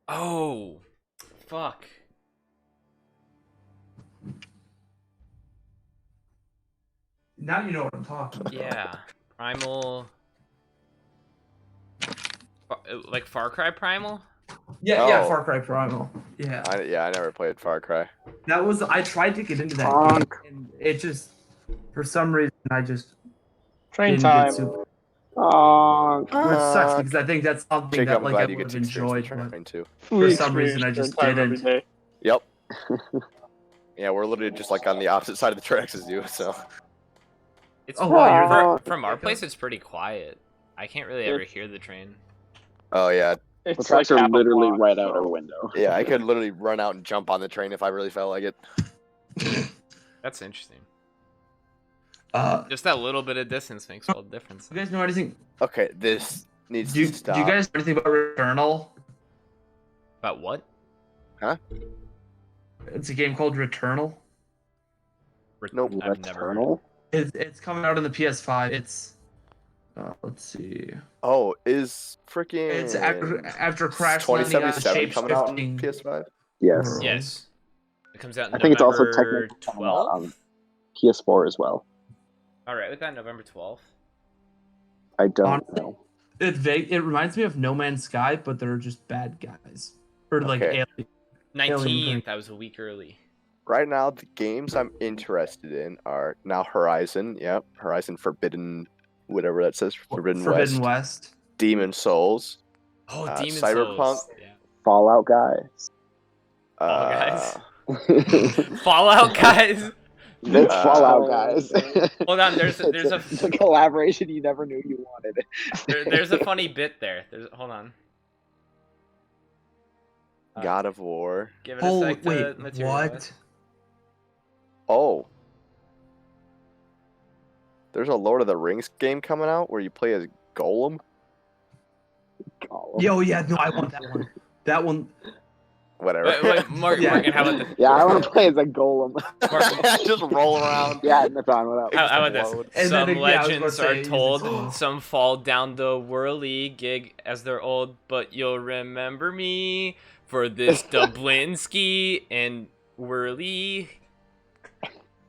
Oh, fuck. Now you know what I'm talking about. Yeah, Primal. Like Far Cry Primal? Yeah, Oh. Far Cry Primal. Yeah. I never played Far Cry. That was I tried to get into that Honk. game and it just for some reason I just Train didn't time. get super Honk. which sucks because I think that's something Jacob, that I'm like I glad you would get have to experience enjoyed, the but train too. for some reason I experience just train time every didn't. day. Yep. Yeah, we're literally just like on the opposite side of the tracks as you, so. It's Oh wow, you're Oh, from our Jacob? place. It's pretty quiet. I can't really ever hear the train. Oh yeah. the It's tracks like are half a literally block, right out so- our window. Yeah, I could literally run out and jump on the train if I really felt like it. That's interesting. Uh, Just that little bit of distance makes all the difference. you guys know anything? Okay, this needs Do you, to stop. do you guys know anything about Returnal? About what? It's a game called Returnal. Nope. I've never heard. Returnal? It's coming out on the PS5. It's let's see. Oh, is freaking It's after Crash Landing on 2077 coming out on shape-shifting PS5? Yes. world. Yes. It comes out I think it's also November technically coming out 12th. on PS4 as well. Alright, we got November 12th. I don't Honestly, know. It reminds me of No Man's Sky, but they're just bad guys. Or like Okay. alien. 19th, I was a week early. Right now, the games I'm interested in are now Horizon. Yep, Horizon Forbidden, whatever that says. Forbidden West. Demon Souls. Oh, Demon Cyberpunk. Souls. Yeah. Fallout guys. Fall Guys. It's Fallout guys. Fallout guys. Hold on, there's it's a collaboration you never knew you wanted. there's a funny bit there. Hold on. God of War. Give it a Oh sec to wait, materialize. what? Oh. There's a Lord of the Rings game coming out where you play as Golem. Yo, yeah, no, I want that one. That one. Whatever. Wait, Morgan, Yeah. Morgan, how about Yeah, I want to play as a golem. Just roll around. Yeah, Nathan, what up? how about this? Explode. And Some then, yeah, I was legends gonna say, are he's told, explode. some fall down the whirly gig as they're old, but you'll remember me for this Dublinsky and whirly.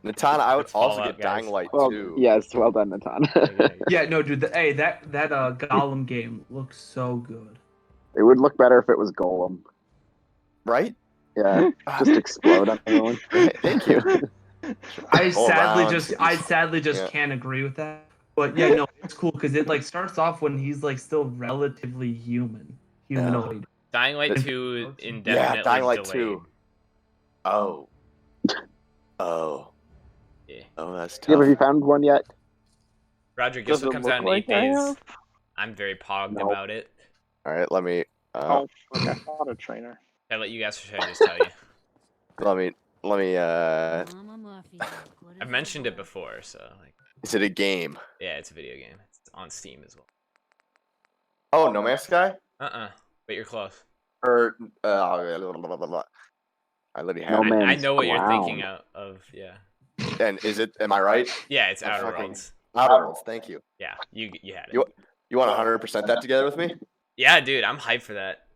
Natana, I would That's also Fallout, get Dying guys. Light Well, 2. yes, well done, Nathan. Yeah, no, dude. That Gollum game looks so good. It would look better if it was golem. Right? Yeah, just explode on everyone. Thank you. I All sadly just Yeah. can't agree with that. But yeah, no, it's cool because it like starts off when he's like still relatively humanoid. Dying Light It's- 2 indefinitely Yeah, Dying Light delayed. 2. Oh. Oh. Yeah. Oh, that's Yeah, tough. have you found one yet? Roger, guess Does what it comes look out in like 8 I days? have? I'm very pogged Nope. about it. Alright, let me Oh, fuck, I thought a trainer. I let you guys, or should I just tell you? let me I've mentioned it before, so like, is it a game? yeah, it's a video game. It's on Steam as well. Oh, No Man's Sky? But you're close. Or I literally have No it. Man- I know what you're Ground. thinking of. Yeah. And is it am I right? Yeah, it's I'm Outer fucking- Worlds. Outer Worlds, thank you. Yeah, you had it. You want 100% that together with me? Yeah, dude, I'm hyped for that.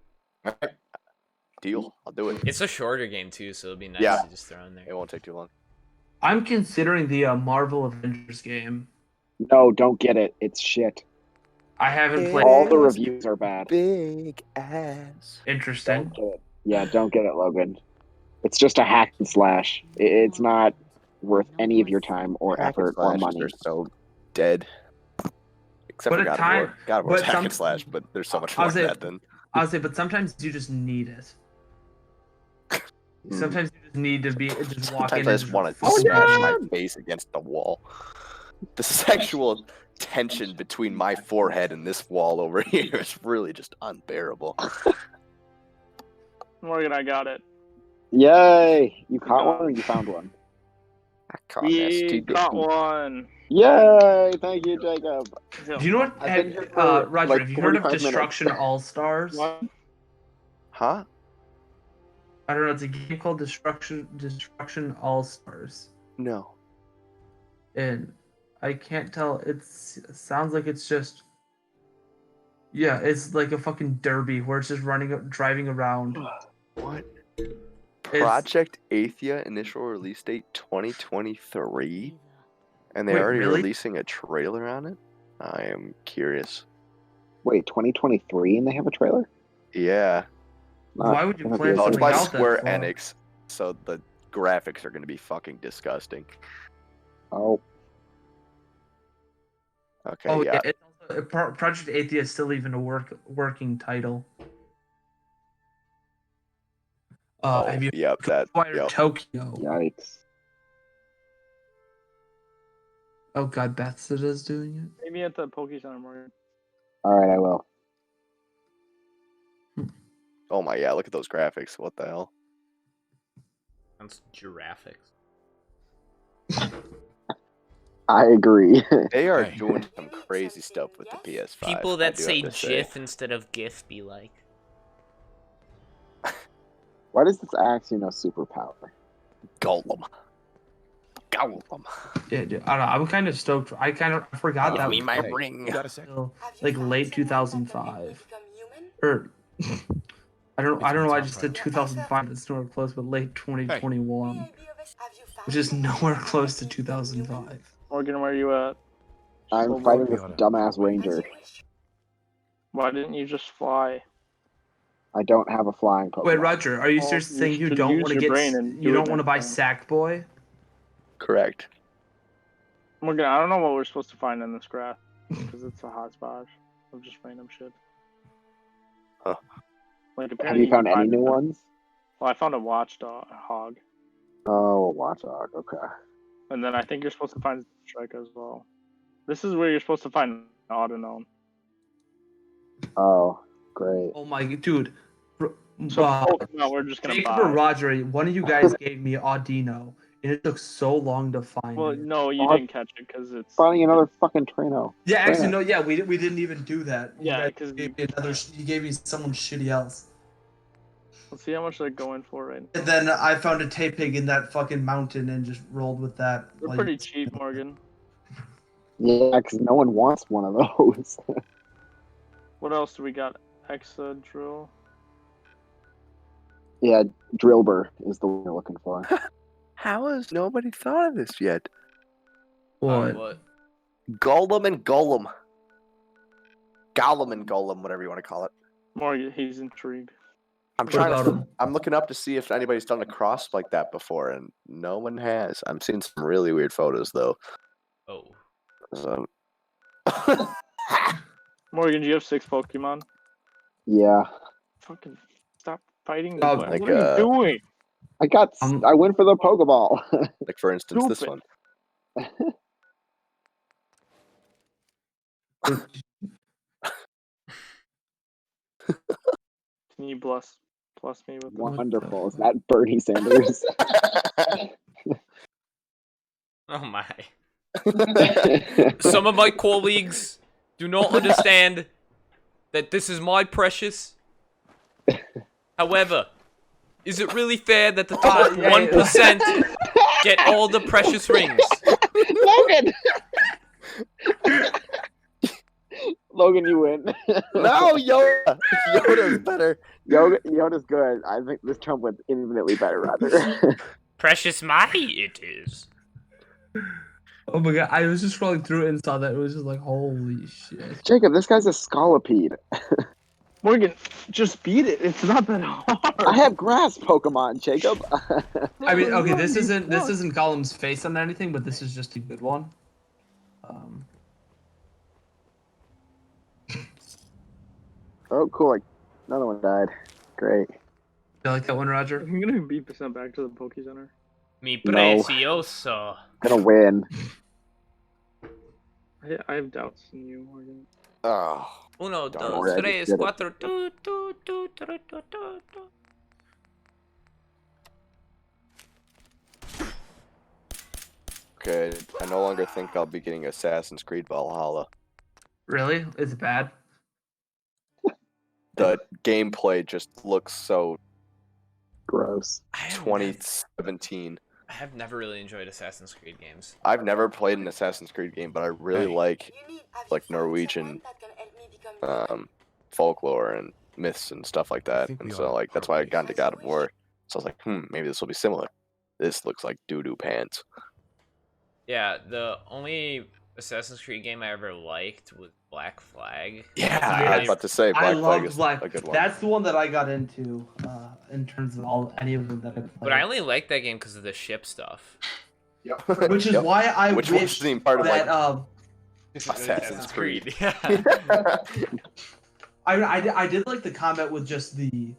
Alright. Deal. I'll do it. It's a shorter game too, so it'll be nice Yeah. to just throw in there. It won't take too long. I'm considering the Marvel Avengers game. No, don't get it. It's shit. I haven't played. All the reviews are bad. Big ass. Interesting. Don't get it. Yeah, don't get it, Logan. It's just a hack and slash. It's not worth any of your time or Hack and effort or slashes money. are so dead. Except But for at God of time- War. God of War's but hack some- and slash, but there's so much I more was to say- that than. I'll say, but sometimes you just need it. Sometimes you just need to be just walk in. Sometimes I and just want to Oh, smash yeah! my face against the wall. The sexual tension between my forehead and this wall over here is really just unbearable. Morgan, I got it. Yay! You caught one or you found one? I caught We STD. got one. Yay! Thank you, Jacob. Yeah. Do you know what? I've been here for, Roger, like, have you heard of 45 minutes. Destruction All Stars? What? Huh? I don't know. It's a game called Destruction All Stars, No. and I can't tell. It sounds like it's just Yeah, it's like a fucking derby where it's just driving around. What? Project Athia initial release date 2023, and they're already really? releasing a trailer on it. I am curious. Wait, 2023 and they have a trailer? Yeah. Why would you Not plan Oh, it's something by out Square that far? Enix, so the graphics are going to be fucking disgusting. Oh, Okay, Oh yeah. It's also, Project Athia is still even a working title. Have you Yep, that. acquired Yep. Tokyo? yikes. Oh god, Bethesda is doing it. Maybe at the Poke Center, Morgan. All right, I will. Oh my, yeah, look at those graphics. What the hell? That's giraffics. I agree. They are doing some crazy stuff with the PS5. People I that do say have to GIF instead of GIF be like. Why does this axe, superpower? Golem. Golem. Yeah, dude, I don't know. I'm kind of stoked. I forgot that Give me was my ring. You got a sec? still, like late 2005. Or I don't know why I just said 2005. It's nowhere close, but late 2021, which is nowhere close to 2005. Morgan, where you at? I'm So fighting low. this dumbass ranger. Why didn't you just fly? I don't have a flying Pokemon. Wait, Roger, are you Well, seriously you saying you should don't use want to your get brain and you do don't it want to buy next time. Sackboy? Correct. Morgan, I don't know what we're supposed to find in this graph because it's a hotspot of just random shit. Huh. Like, Have apparently you found can any find new it. ones? Well, I found a watchdog hog, Oh, Watchdog. Okay. and then I think you're supposed to find Strike as well. This is where you're supposed to find Autognome. Oh, great. Oh my dude. So Pokemon, we're just gonna Jacob buy. or Roger, one of you guys gave me Audino, and it took so long to find Well, it. no, you Oh, didn't catch it because it's Finding another fucking Traino. Yeah, actually, no, yeah, we didn't even do that. You Yeah, guys 'cause gave me you gave me someone shitty else. Let's see how much they're going for right now. And then I found a Tapig in that fucking mountain and just rolled with that. They're while pretty you- cheap, Morgan. Yeah, because no one wants one of those. What else do we got? Exadrill. Yeah, Drillbur is the one you're looking for. How has nobody thought of this yet? What? What? Golem and Golem. Golem and Golem, whatever you want to call it. Morgan, he's intrigued. I'm What trying about to. him? I'm looking up to see if anybody's done a cross like that before, and no one has. I'm seeing some really weird photos though. Oh. So... Morgan, do you have 6 Pokemon? Yeah. Fucking stop fighting the Like, What are you doing? I went for the Pokeball. like for instance, this Stupid. one. Can you bless me with them? Wonderful. Is that Bernie Sanders? Oh my. Some of my colleagues do not understand that this is my precious. However, is it really fair that the top 1% get all the precious rings? Logan! Logan, you win. No, Yoda. Yoda's better. Yoda's good. I think this Trump was infinitely better, rather. Precious my it is. Oh my god, I was just scrolling through it and saw that. It was just like, holy shit. Jacob, this guy's a Scolipede. Morgan, just beat it. It's not that hard. I have grass Pokemon, Jacob. I mean, okay, this isn't Gollum's face on anything, but this is just a good one. Oh, cool. Like, another one died. Great. You like that one, Roger? I'm gonna beat this up back to the Poke Center. Mi No. precioso. Gonna win. I have doubts in you, Morgan. Oh. Uno, Don't dos, worry, I tres, just did it. cuatro, tu, tu, tu, tu, tu, tu, tu. Okay, I no longer think I'll be getting Assassin's Creed Valhalla. Really? Is it bad? The gameplay just looks so Gross. 2017. I have never really enjoyed Assassin's Creed games. I've never played an Assassin's Creed game, but I really like Norwegian folklore and myths and stuff like that. And so like that's why I got into God of War. So I was like, maybe this will be similar. This looks like doo-doo pants. Yeah, the only Assassin's Creed game I ever liked was Black Flag. Yeah, I was about to say Black Flag is a good one. That's the one that I got into in terms of any of them that I played. But I only liked that game because of the ship stuff. Yep. Which is why I wish wasn't part of that like Assassin's Creed. Yeah. I did like the combat with just the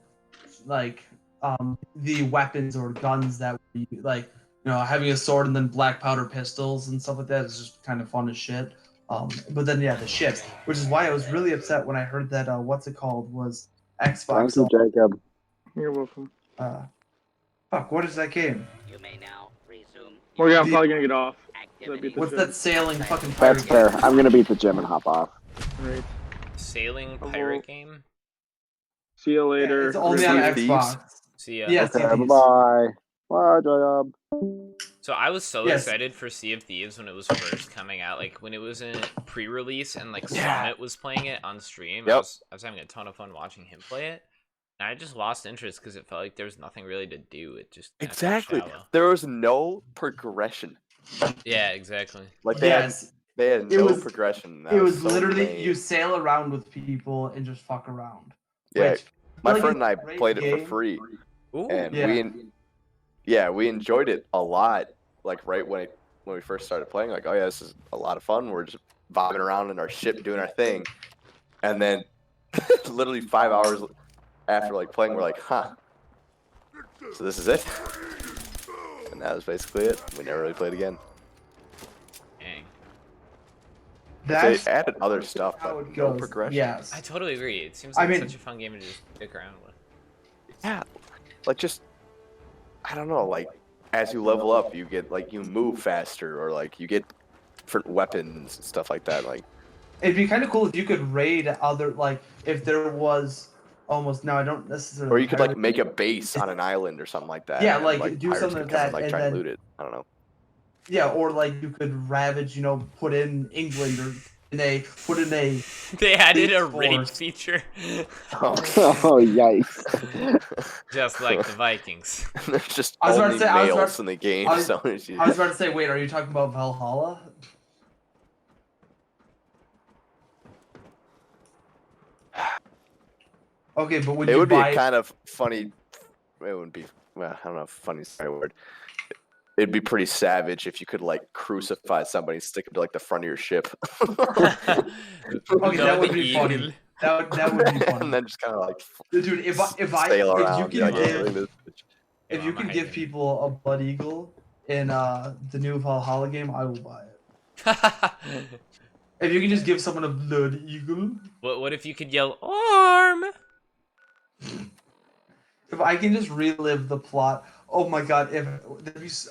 weapons or guns that were like, you know, having a sword and then black powder pistols and stuff like that is just kind of fun as shit. But then yeah, the ships, which is why I was really upset when I heard that was Xbox. Thank you, Jacob. You're welcome. Fuck, what is that game? You may now resume. Well, yeah, I'm probably gonna get off. What's that sailing fucking pirate That's fair. I'm gonna beat the gym and hop off. Right. Sailing pirate game? See you later. Yeah, it's only on Xbox. See ya. Yeah, Okay, bye-bye. Bye, Jacob. So I was so Yes. excited for Sea of Thieves when it was first coming out. Like when it was in pre-release and like Summit was playing it on stream. Yep. I was having a ton of fun watching him play it. And I just lost interest because it felt like there was nothing really to do. It just kinda felt Exactly. shallow. There was no progression. Yeah, exactly. Like they had no progression. It was so literally lame. you sail around with people and just fuck around. Yeah, Which, my like, friend and I it's a great played it for game. free, Ooh. and Yeah. we enjoyed it a lot. Like right when we first started playing, like, oh yeah, this is a lot of fun. We're just vibing around in our ship doing our thing, and then literally 5 hours after like playing, we're like, huh, so this is it, and that was basically it. We never really played again. Dang. They added other stuff, how but it no goes. progression. Yes. I totally agree. It seems I like mean- such a fun game to just stick around with. Yeah, like just I don't know, like as you level up, you get like you move faster, or like you get different weapons and stuff like that. Like It'd be kind of cool if you could raid other, like, if there was almost, no, I don't necessarily. or you could like make a base on an island or something like that. Yeah, and, like, do pirates something could like come that, and and try then- and loot it. I don't know. Yeah, or like you could ravage, you know, put in England or put in a. They added a Police raid force. feature. Oh, yikes. Just like the Vikings. There's just I was about to only say- I was males about- in the game. I was- So it's I was about to say, wait, are you talking about Valhalla? Okay, but would it you would buy? be kind of funny. It wouldn't be. Well, I don't know if funny is the right word. It'd be pretty savage if you could like crucify somebody, stick them to like the front of your ship, Okay, that would be funny. That would be funny. and then just kind of like Dude, if sail around. you be can like, give, "Hey, look at this bitch." if you can give people a blood eagle in the new Valhalla game, I will buy it. If you can just give someone a blood eagle, What if you could yell arm? if I can just relive the plot, oh my god!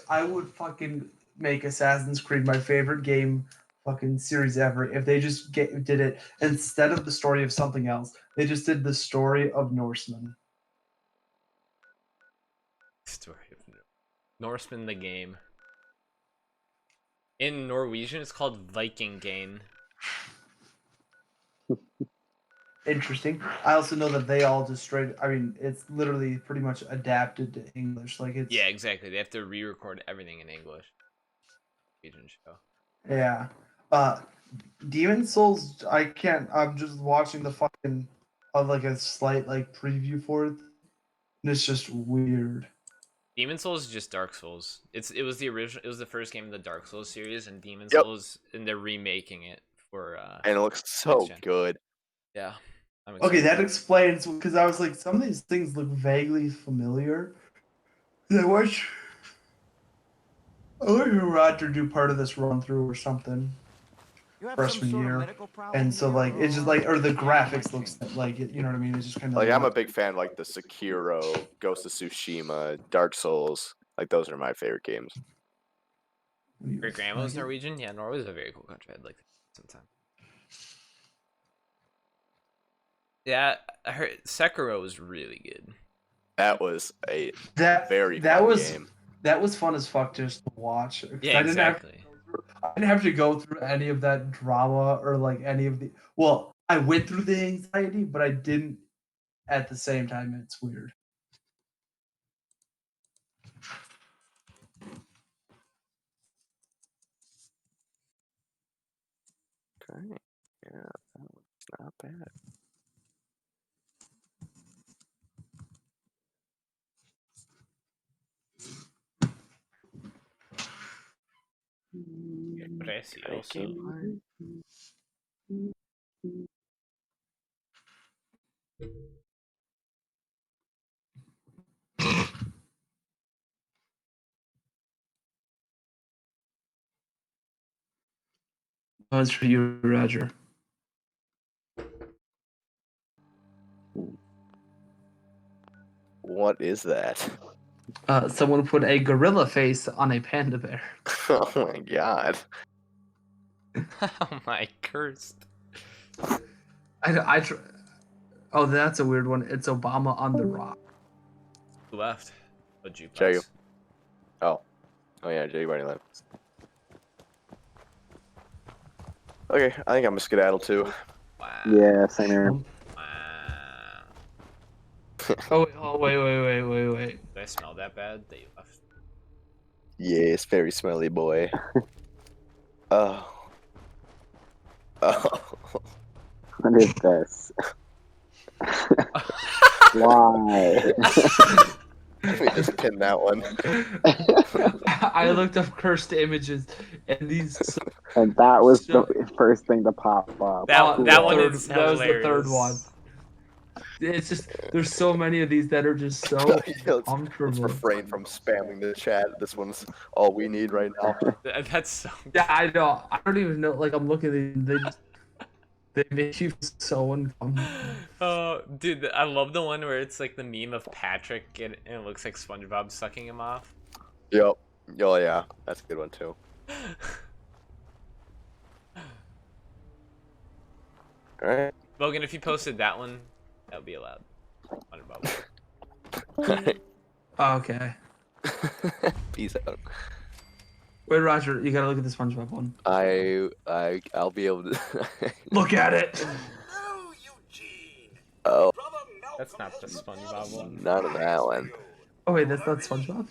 I would fucking make Assassin's Creed my favorite game, fucking series ever. If they just did it instead of the story of something else, they just did the story of Norsemen. Story of Norseman the game. In Norwegian, it's called Vikingain. Interesting. I also know that they all just straight. I mean, it's literally pretty much adapted to English. Like it's. Yeah, exactly. They have to re-record everything in English. Norwegian show. Yeah. Demon Souls. I can't. I'm just watching the fucking like a slight like preview for it, and it's just weird. Demon Souls is just Dark Souls. It was the original. It was the first game in the Dark Souls series, and Demon Yep. Souls, and they're remaking it for. And it looks so next gen. good. Yeah. I'm Okay, excited. that explains because I was like, some of these things look vaguely familiar. I wish Roger do part of this run through or something. Freshman year, and so like it's just like, or the graphics looks like it. You know what I mean? It's just kind of Like I'm a big fan, like the Sekiro, Ghost of Tsushima, Dark Souls. Like those are my favorite games. Great grandma's Norwegian. Yeah, Norway's a very cool country. I'd like to sometime. Yeah, I heard Sekiro was really good. That was a that very that fun was game. that was fun as fuck just to watch. Yeah, exactly. I didn't have to go through any of that drama or like any of the. Well, I went through the anxiety, but I didn't at the same time. It's weird. Okay. Yeah, that one's not bad. Precioso. That's for you, Roger. What is that? Someone put a gorilla face on a panda bear. Oh my god. Oh my, cursed. Oh, that's a weird one. It's Obama on the rock. Who left? Oh, jukebox. Jacob. Oh yeah, Jay already left. Okay, I think I'm a skedaddle too. Wow. Yeah, same here. Wow. Wait. Did I smell that bad that you left? Yes, very smelly boy. Oh. Oh. What is this? Why? Let me just pin that one. I looked up cursed images, and these. And that was the first thing to pop up. That one third, is that was the third hilarious. one. It's just there's so many of these that are just so Let's uncomfortable. refrain from spamming the chat. This one's all we need right now. That's so. Yeah, I know. I don't even know. Like I'm looking at these, they make you so uncomfortable. Oh, dude, I love the one where it's like the meme of Patrick and it looks like SpongeBob sucking him off. Yep. Oh yeah, that's a good one too. All right. Logan, if you posted that one, that would be allowed. SpongeBob. Okay. Peace out. Wait, Roger, you gotta look at the SpongeBob one. I'll be able to. Look at it. Oh, That's not the SpongeBob one. none of that one. Oh wait, that's not SpongeBob.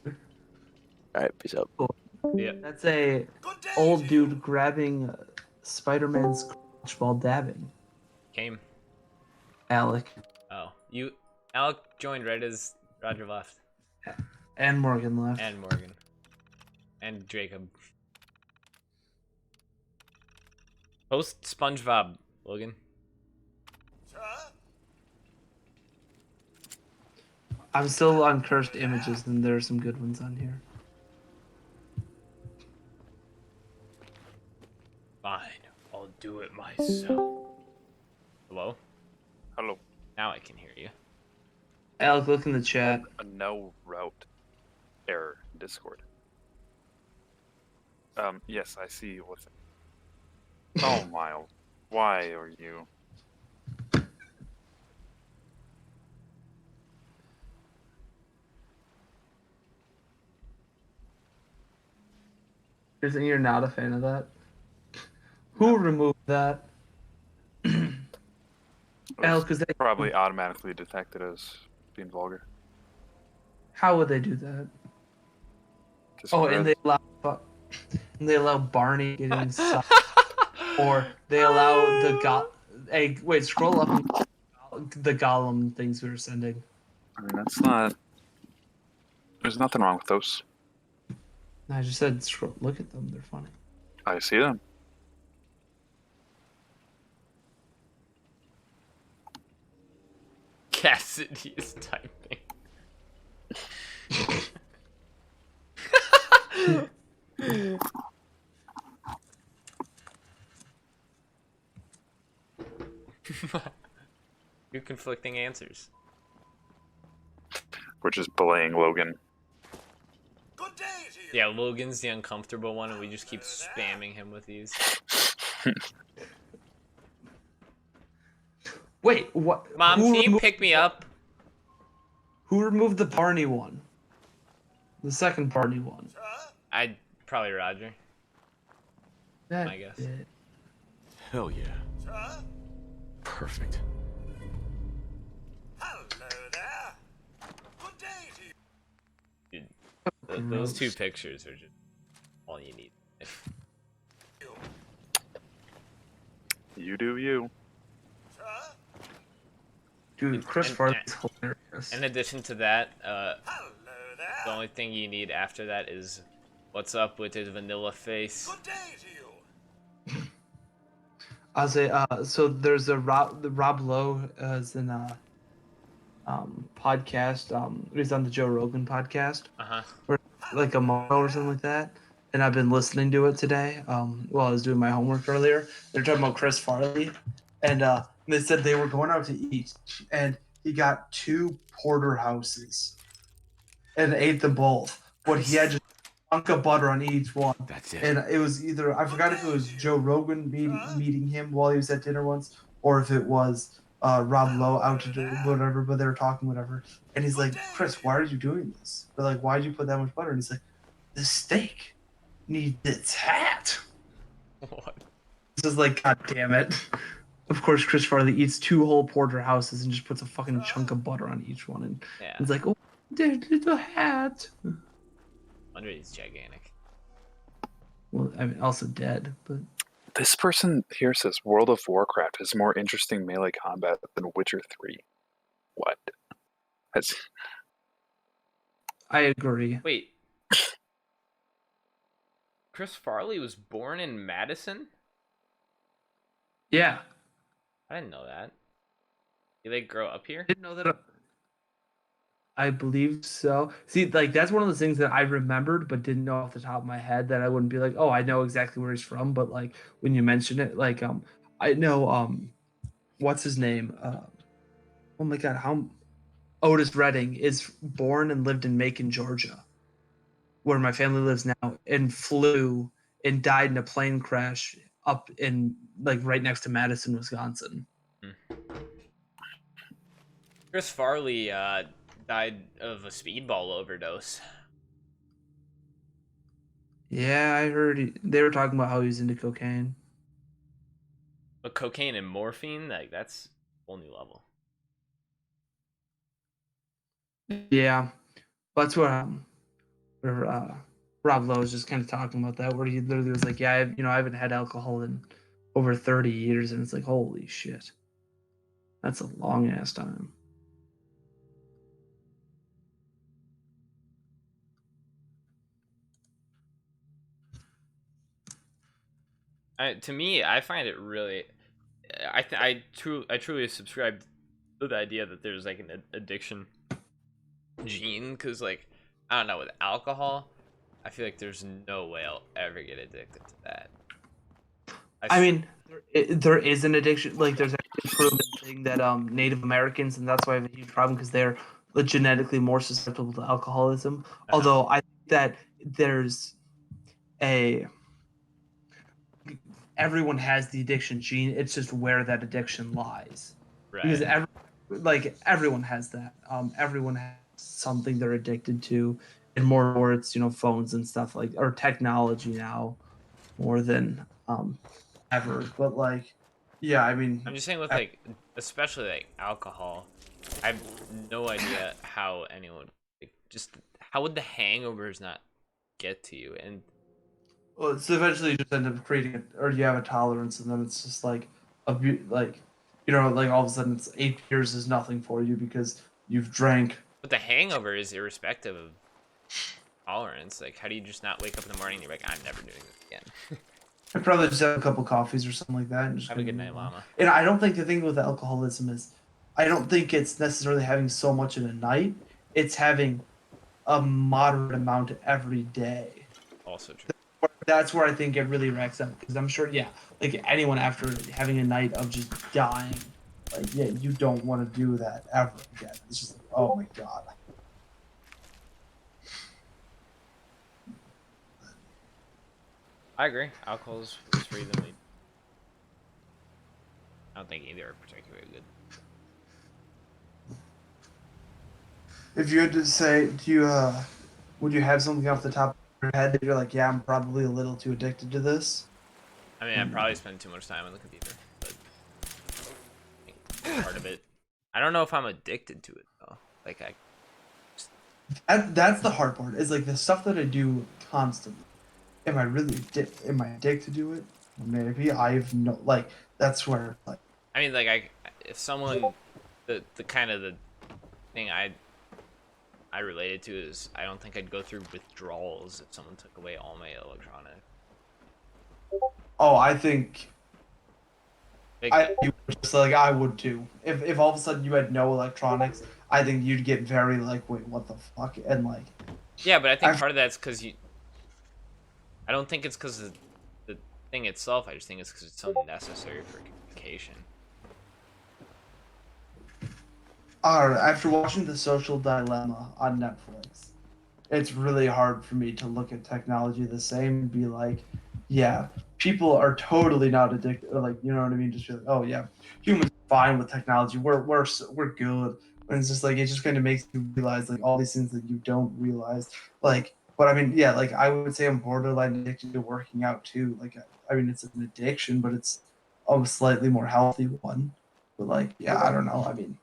All right, peace out. Yeah. That's a old dude grabbing Spider-Man's crotch while dabbing. Came. Alec Oh, Alec joined right as Roger left, and Morgan left. and Morgan, and Jacob. Post SpongeBob, Logan. I'm still on cursed images, and there are some good ones on here. Fine, I'll do it myself. Hello? Hello. Now I can hear you. Alec, look in the chat. A no route error in Discord. Yes, I see what's. Oh, Miles. Why are you? You're saying you're not a fan of that? Who removed that? Alec, is that Probably automatically detected as being vulgar. how would they do that? Just Oh, read- and they allow Barney getting sucked, or they allow the Hey, wait, scroll up. The Gollum things we were sending. I mean, that's not. There's nothing wrong with those. I just said, look at them. They're funny. I see them. Cassidy is typing. Two conflicting answers. We're just belaying Logan. Yeah, Logan's the uncomfortable one, and we just keep spamming him with these. Wait, what? Mom, who can you remo- pick me up? Who removed the Barney one? The second Barney one. I'd probably Roger. That I guess. did. Hell yeah. Perfect. Dude, those two pictures are just all you need. You do you. Dude, Chris Farley's hilarious. In addition to that, the only thing you need after that is what's up with his vanilla face. I'll say, so there's a Rob Lowe is in a podcast. He's on the Joe Rogan podcast, or like a motto or something like that. And I've been listening to it today. While I was doing my homework earlier, they're talking about Chris Farley, and they said they were going out to eat, and he got 2 porterhouses, and ate them both. But he had just a chunk of butter on each one. That's it. And it was either, I forgot if it was Joe Rogan meeting him while he was at dinner once, or if it was Rob Lowe out to do whatever, but they were talking whatever. And he's like, Chris, why are you doing this? They're like, why'd you put that much butter? And he's like, the steak needs its hat. What? This is like, God damn it. Of course, Chris Farley eats 2 whole porterhouses and just puts a fucking chunk of butter on each one. And it's like, oh, there's little hat. Wonder he's gigantic. Well, I mean, also dead, but... This person here says World of Warcraft has more interesting melee combat than Witcher 3. What? That's... I agree. Wait. Chris Farley was born in Madison? Yeah. I didn't know that. Did they grow up here? Didn't know that. I believe so. See, like, that's one of those things that I remembered but didn't know off the top of my head, that I wouldn't be like, oh, I know exactly where he's from. But like when you mention it, like I know what's his name? Oh my god, Otis Redding is born and lived in Macon, Georgia, where my family lives now, and flew and died in a plane crash up in, like, right next to Madison, Wisconsin. Chris Farley died of a speedball overdose. Yeah, I heard they were talking about how he was into cocaine. But cocaine and morphine, like, that's a whole new level. Yeah, that's what Rob Lowe was just kind of talking about that, where he literally was like, yeah, I haven't had alcohol in over 30 years, and it's like, holy shit, that's a long ass time. To me, I find it really, I truly subscribe to the idea that there's like an addiction gene, because, like, I don't know, with alcohol, I feel like there's no way I'll ever get addicted to that. I mean, there is an addiction. Like, there's actually a proven thing that Native Americans, and that's why I have a huge problem, because they're genetically more susceptible to alcoholism. Although I think that there's everyone has the addiction gene. It's just where that addiction lies. Right. Because everyone has that. Everyone has something they're addicted to, and more it's phones and stuff, like, or technology now more than ever. But like, yeah, I mean, I'm just saying with, like, especially like alcohol, I have no idea how anyone, like, just how would the hangovers not get to you? And well, it's eventually you just end up creating it, or you have a tolerance, and then it's just like like all of a sudden it's 8 years is nothing for you because you've drank. but the hangover is irrespective of tolerance. Like, how do you just not wake up in the morning and you're like, I'm never doing this again? I'd probably just have a couple coffees or something like that, and just Have a good night, llama. And I don't think the thing with alcoholism is, I don't think it's necessarily having so much in a night. It's having a moderate amount every day. Also true. That's where I think it really racks up, because I'm sure, yeah, like anyone after having a night of just dying, like, yeah, you don't want to do that ever again. It's just like, oh my god. I agree. Alcohol is free than weed. I don't think either are particularly good. If you had to say, would you have something off the top of your head that you're like, yeah, I'm probably a little too addicted to this? I mean, I probably spend too much time on the computer, but part of it. I don't know if I'm addicted to it though. Like That's the hard part. Is like the stuff that I do constantly. Am I really am I addicted to it? Maybe I've no like. That's where like. I mean, like if someone, the kind of the thing I related to is I don't think I'd go through withdrawals if someone took away all my electronics. Oh, I think Like, just like I would too. If all of a sudden you had no electronics, I think you'd get very like, wait, what the fuck? And like, yeah, but I think part of that's because you. I don't think it's because of the thing itself. I just think it's because it's so necessary for communication. after watching The Social Dilemma on Netflix, it's really hard for me to look at technology the same and be like, yeah, people are totally not addicted. Or like, you know what I mean? Just be like, oh yeah, humans are fine with technology. We're good. And it's just like it just kind of makes you realize like all these things that you don't realize. Like, but I mean, yeah, like I would say I'm borderline addicted to working out too. Like, I mean, it's an addiction, but it's a slightly more healthy one. But like, yeah, I don't know. I mean,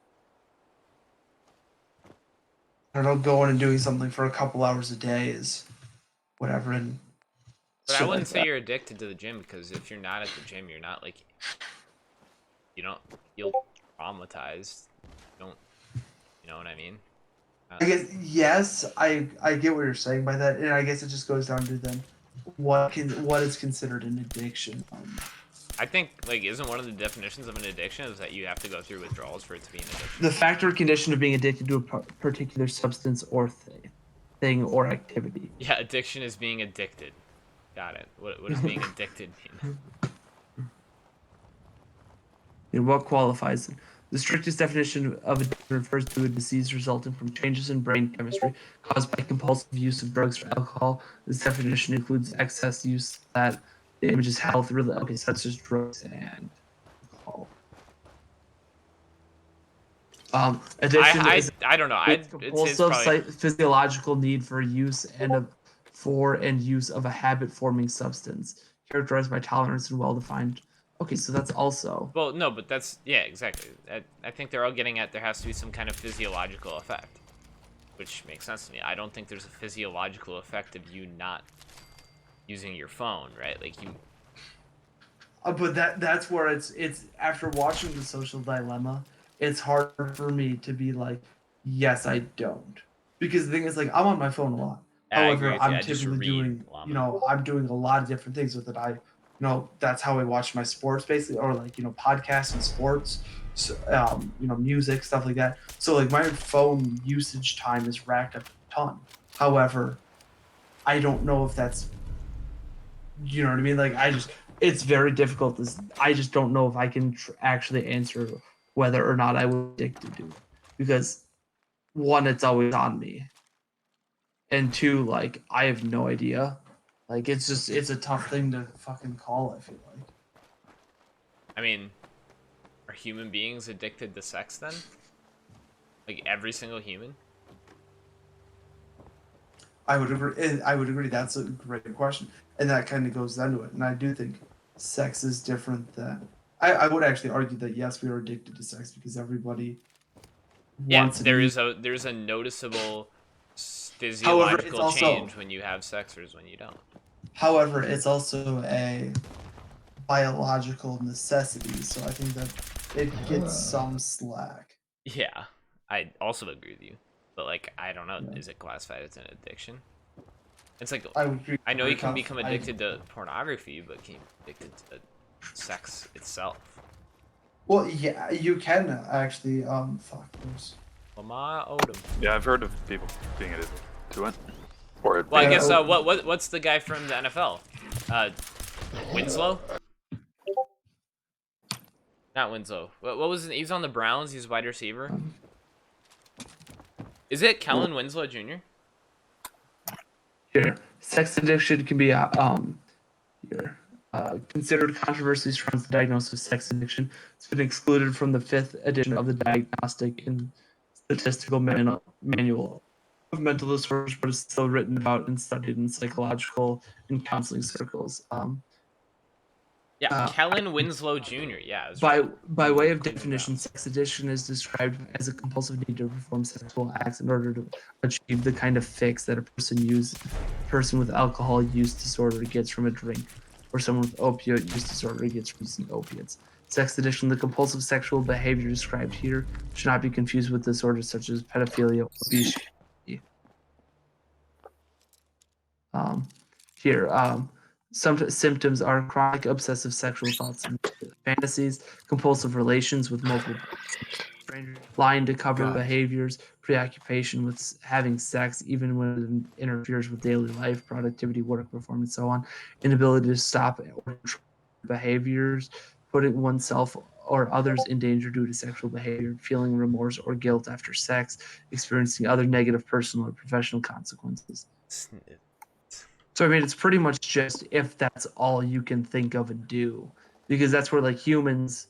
I don't know, going and doing something for a couple hours a day is whatever. And But I shit wouldn't like say that. you're addicted to the gym because if you're not at the gym, you're not like you don't feel traumatized. You don't, you know what I mean? I guess yes, I get what you're saying by that, and I guess it just goes down to then what is considered an addiction. I think like isn't one of the definitions of an addiction is that you have to go through withdrawals for it to be an addiction. The factor or condition of being addicted to a particular substance or thing or activity. Yeah, addiction is being addicted. Got it. What does being addicted mean? And what qualifies it? The strictest definition of addiction refers to a disease resulting from changes in brain chemistry caused by compulsive use of drugs or alcohol. This definition includes excess use that damages health, such as drugs and alcohol. Addiction is I don't know. a I'd say it's probably physiological need for use and use of a habit-forming substance, characterized by tolerance and well-defined. Okay, so that's also. well, no, but that's yeah, exactly. I think they're all getting at there has to be some kind of physiological effect, which makes sense to me. I don't think there's a physiological effect of you not using your phone, right? Like you. But that's where it's after watching The Social Dilemma, it's hard for me to be like, yes, I don't, because the thing is like I'm on my phone a lot. I agree However, with you. I'm I just typically read doing, a lot you more. know, I'm doing a lot of different things with it. That's how I watch my sports basically, or like, podcasts and sports, so, music, stuff like that. So like my phone usage time is racked up a ton. However, I don't know if that's, you know what I mean? Like it's very difficult. I just don't know if I can actually answer whether or not I was addicted to it, because one, it's always on me, and two, like I have no idea. Like it's a tough thing to fucking call. I feel like. I mean, are human beings addicted to sex then? Like every single human? I would agree. I would agree. That's a great question, and that kind of goes into it. And I do think sex is different than. I would actually argue that yes, we are addicted to sex because everybody Yeah, wants it. there's a noticeable However, it's physiological also change when you have sex versus when you don't. However, it's also a biological necessity, so I think that it gets some slack. Yeah, I also agree with you, but like I don't know, Yeah. is it classified as an addiction? It's like I would agree. I know you can become addicted to pornography, but can you be addicted to sex itself? Well, yeah, you can actually. Fuck. Lamar Odom. Yeah, I've heard of people being addicted to it. Or it Well, I being- guess what's the guy from the NFL? Winslow? Not Winslow. What was it? He's on the Browns. He's a wide receiver. Is it Kellen Winslow Jr.? Here, sex addiction can be here. Considered controversy surrounds the diagnosis of sex addiction. It's been excluded from the 5th edition of the Diagnostic and Statistical Manual of Mental Disorders, but is still written about and studied in psychological and counseling circles. Yeah, Kellen Winslow Jr. Yeah, that's By right. way of Clean definition, grounds. sex addiction is described as a compulsive need to perform sexual acts in order to achieve the kind of fix that a person with alcohol use disorder gets from a drink, or someone with opioid use disorder gets from using opiates. Sex addiction, the compulsive sexual behavior described here, should not be confused with disorders such as pedophilia or obesity. Um, here, some symptoms are chronic obsessive sexual thoughts and fantasies, compulsive relations with multiple strangers, lying to cover behaviors, preoccupation with having sex, even when it interferes with daily life, productivity, work performance, so on, inability to stop or control behaviors, putting oneself or others in danger due to sexual behavior, feeling remorse or guilt after sex, experiencing other negative personal or professional consequences. So I mean, it's pretty much just if that's all you can think of and do, because that's where like humans,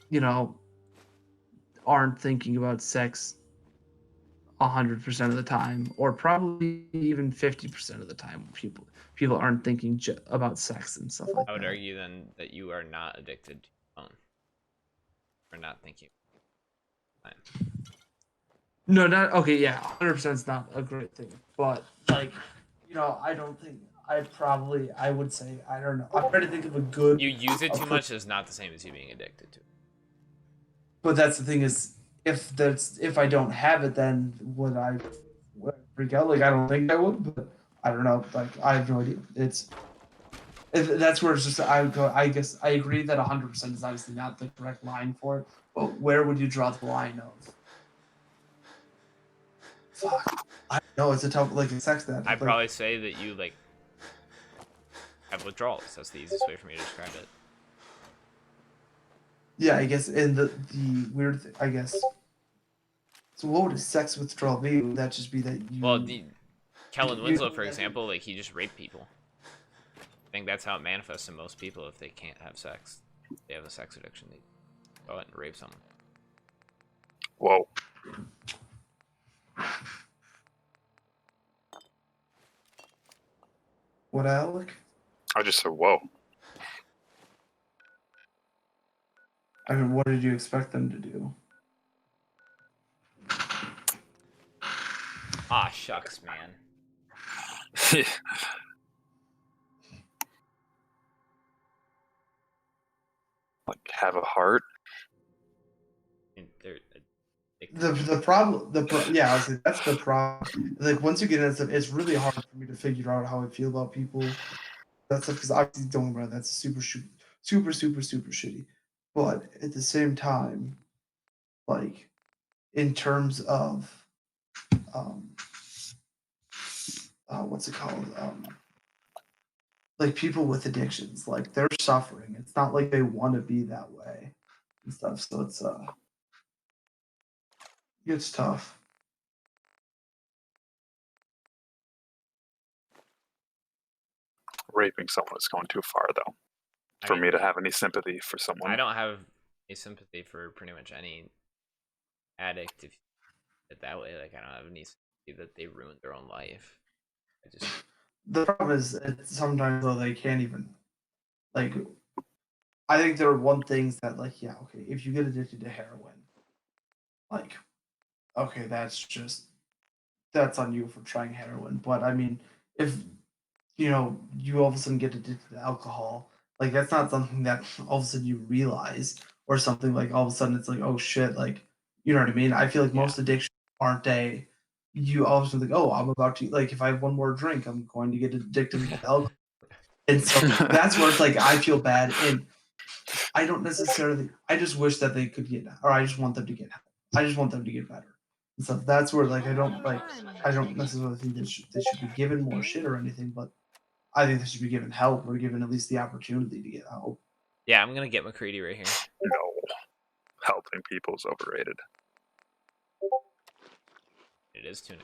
you know, aren't thinking about sex 100% of the time, or probably even 50% of the time. People aren't thinking about sex and stuff like I would that. argue then that you are not addicted to your phone. Or not thinking. Fine. No, not okay. Yeah, 100% is not a great thing, but like, I don't think I would say I don't know. I'm trying to think of a good. You use it too much is not the same as you being addicted to it. But that's the thing is, if I don't have it, then would I freak out? Like I don't think I would, but I don't know. Like I have no idea. That's where it's just I would go. I guess I agree that 100% is obviously not the correct line for it. But where would you draw the line of? Fuck. I know it's a tough like a sex that. I'd Like, probably say that you like have withdrawals. That's the easiest way for me to describe it. yeah, I guess. And the weird thing, I guess. So what would a sex withdrawal be? Would that just be that Well, you? Kellen you Winslow, for example, like he just raped people. I think that's how it manifests in most people. If they can't have sex, they have a sex addiction. They go out and rape someone. Whoa. What, Alec? I just said whoa. I mean, what did you expect them to do? Ah, shucks, man. Like have a heart. They're The problem yeah, I was like, that's the problem. Like once you get into stuff, it's really hard for me to figure out how I feel about people. That's stuff because obviously don't worry, that's super shitty. But at the same time, like in terms of um what's it called? Like people with addictions, like they're suffering. It's not like they want to be that way and stuff. So it's tough. Raping someone is going too far, though, for me to have any sympathy for someone. I don't have any sympathy for pretty much any addict. If you put it that way, like I don't have any sympathy that they ruined their own life. I just The problem is sometimes though they can't even like. I think there are one things that like yeah okay if you get addicted to heroin, like okay that's on you for trying heroin. But I mean if you all of a sudden get addicted to alcohol, like that's not something that all of a sudden you realize or something like all of a sudden it's like oh shit like you know what I mean. I feel like most addictions aren't you all of a sudden like oh I'm about to like if I have one more drink I'm going to get addicted to alcohol. And so that's where it's like I feel bad, and I don't necessarily. I just wish that they could get, or I just want them to get help. I just want them to get better. And so that's where like I don't necessarily think they should be given more shit or anything, but I think they should be given help or given at least the opportunity to get help. yeah, I'm gonna get McCready right here. No, helping people is overrated. It is tuning.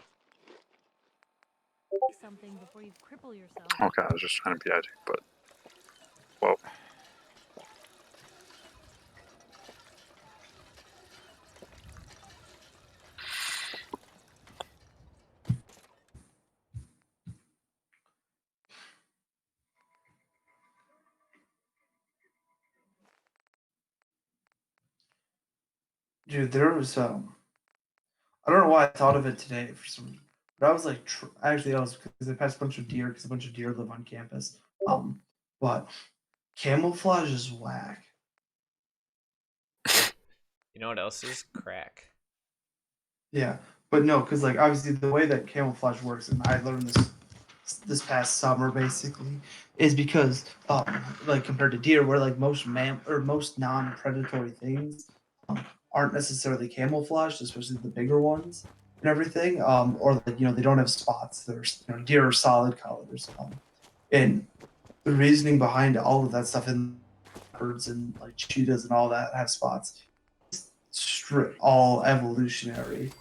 Something before you cripple yourself. Okay, I was just trying to be edgy, but whoa. Dude, there was I don't know why I thought of it today for some, but I was like, actually, I was because I passed a bunch of deer because a bunch of deer live on campus. But camouflage is whack. You know what else is crack? Yeah, but no, because like obviously the way that camouflage works, and I learned this past summer basically, is because like compared to deer, where like most non-predatory things aren't necessarily camouflaged, especially the bigger ones and everything, or like they don't have spots. There's deer are solid colors, and the reasoning behind all of that stuff in birds and like cheetahs and all that have spots, all evolutionary,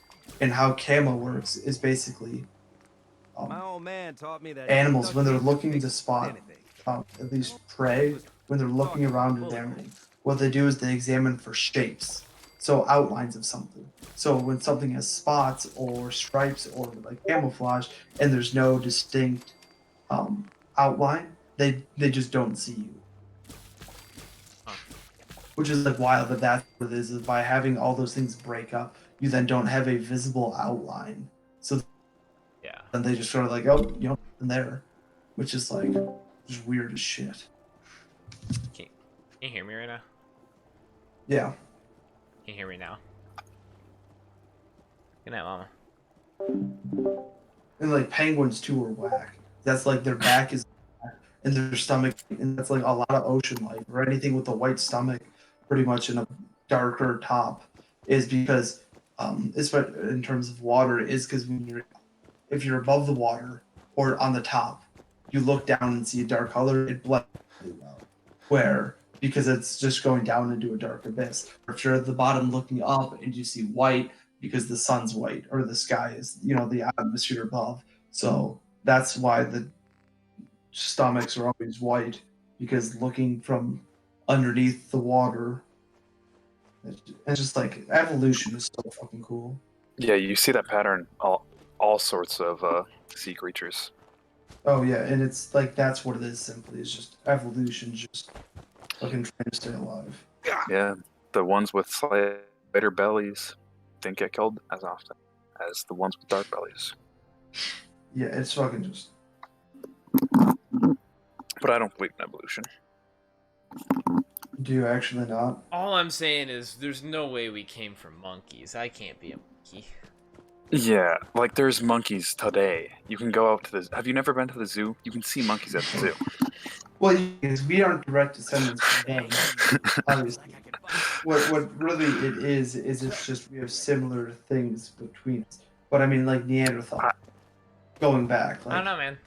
and how camo works is basically My old man taught me that animals when they're duct tape looking to fixes spot anything. at least prey, when they're looking around an area, what they do is they examine for shapes, so outlines of something. So when something has spots or stripes or like camouflage and there's no distinct outline, they just don't see you. Which is like wild, but that's what it is by having all those things break up, you then don't have a visible outline. So Yeah. then they just sort of like, oh, in there, which is like just weird as shit. Can you hear me right now? Yeah. Can you hear me now? Good night, mama. And like penguins too are whack. That's like their back is and their stomach, and that's like a lot of ocean life or anything with a white stomach, pretty much in a darker top, is because in terms of water, is because if you're above the water or on the top, you look down and see a dark color, it blends really well. Where because it's just going down into a dark abyss. Or if you're at the bottom looking up and you see white because the sun's white or the sky is, the atmosphere above. So that's why the stomachs are always white, because looking from underneath the water, it's just like evolution is so fucking cool. Yeah, you see that pattern all sorts of sea creatures. Oh yeah, and it's like that's what it is simply. It's just evolution, just fucking trying to stay alive. Yeah, the ones with lighter bellies don't get killed as often as the ones with dark bellies. Yeah, it's fucking just. But I don't believe in evolution. Do you actually not? All I'm saying is there's no way we came from monkeys. I can't be a monkey. Yeah, like there's monkeys today. You can go out to the. Have you never been to the zoo? You can see monkeys at the zoo. Well, because we aren't direct descendants from man, obviously. What really it is it's just we have similar things between us. But I mean, like Neanderthal, going back, I like don't know, man.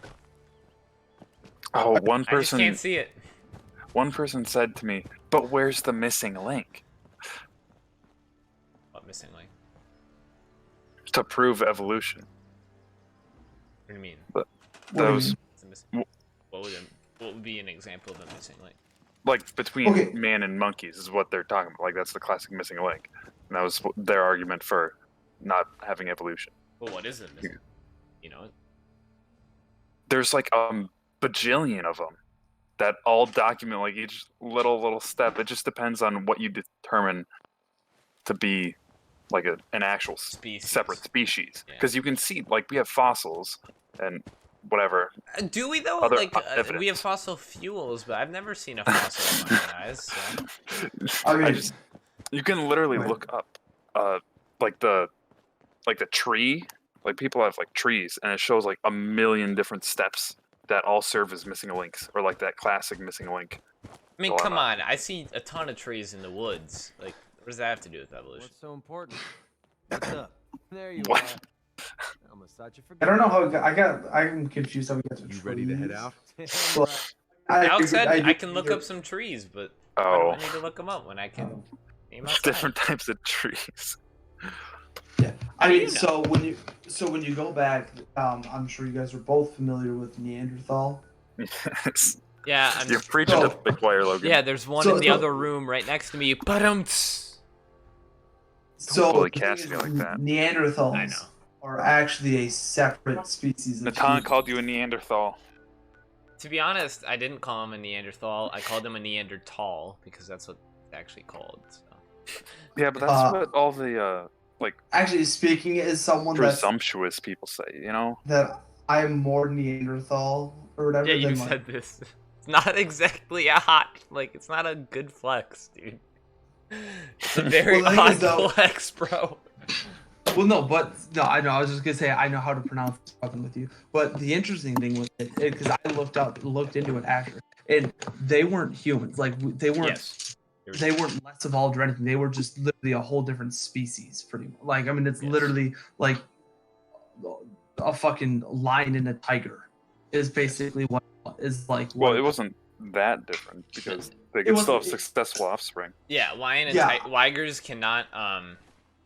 Oh, I just can't see it. One person said to me, "But where's the missing link?" What missing link? To prove evolution. What do you mean? But What do you those, mean? What would be an example of a missing link? like between Okay. man and monkeys, is what they're talking about. Like that's the classic missing link, and that was their argument for not having evolution. Well, what is it missing? You know? There's like a bajillion of them that all document like each little step. It just depends on what you determine to be like an actual separate species. Because you can see, like, we have fossils and whatever. Do we though? Other Like evidence. we have fossil fuels, but I've never seen a fossil in my own eyes. So. I mean, you can literally Right. look up, like the tree. Like people have like trees, and it shows like a million different steps that all serve as missing links, or like that classic missing link. I mean, dilemma. come on. I see a ton of trees in the woods. Like, what does that have to do with evolution? What's so important? What's up? There you What? are. I'll massage you for I don't know how I'm confused how we got to You ready to head trees. out? Damn Well, right. Alex said do I can look either- up some trees, but why do Oh, I need to look them up when I can aim outside? different types of trees. Yeah, How I do mean, you know? so when you go back, I'm sure you guys are both familiar with Neanderthal. Yes. Yeah, You're preaching to the big choir, Logan. yeah. There's one in the other room right next to me. Ba-dum-ts. So bully the thing Cassidy is, like that. Neanderthals I know. are actually a separate species of Natan human. called you a Neanderthal. To be honest, I didn't call him a Neanderthal. I called him a Neanderthal because that's what it's actually called. So. Yeah, but that's what all the like Actually, speaking as someone that's presumptuous people say, you know? that I'm more Neanderthal or whatever Yeah, you than said like this. It's not exactly a hot, like, it's not a good flex, dude. It's a very Well, the thing odd is, though- flex, bro. Well, no, but no, I know. I was just gonna say I know how to pronounce fucking with you. But the interesting thing was because I looked into it after, and they weren't humans. Like they weren't. Yes. They weren't less evolved or anything. They were just literally a whole different species, pretty much. Like I mean, it's Yes. literally like a fucking lion and a tiger is basically what is like. Well, what- it wasn't that different because they It could still have wasn't- successful offspring. Yeah, lion and Yeah. tigers cannot,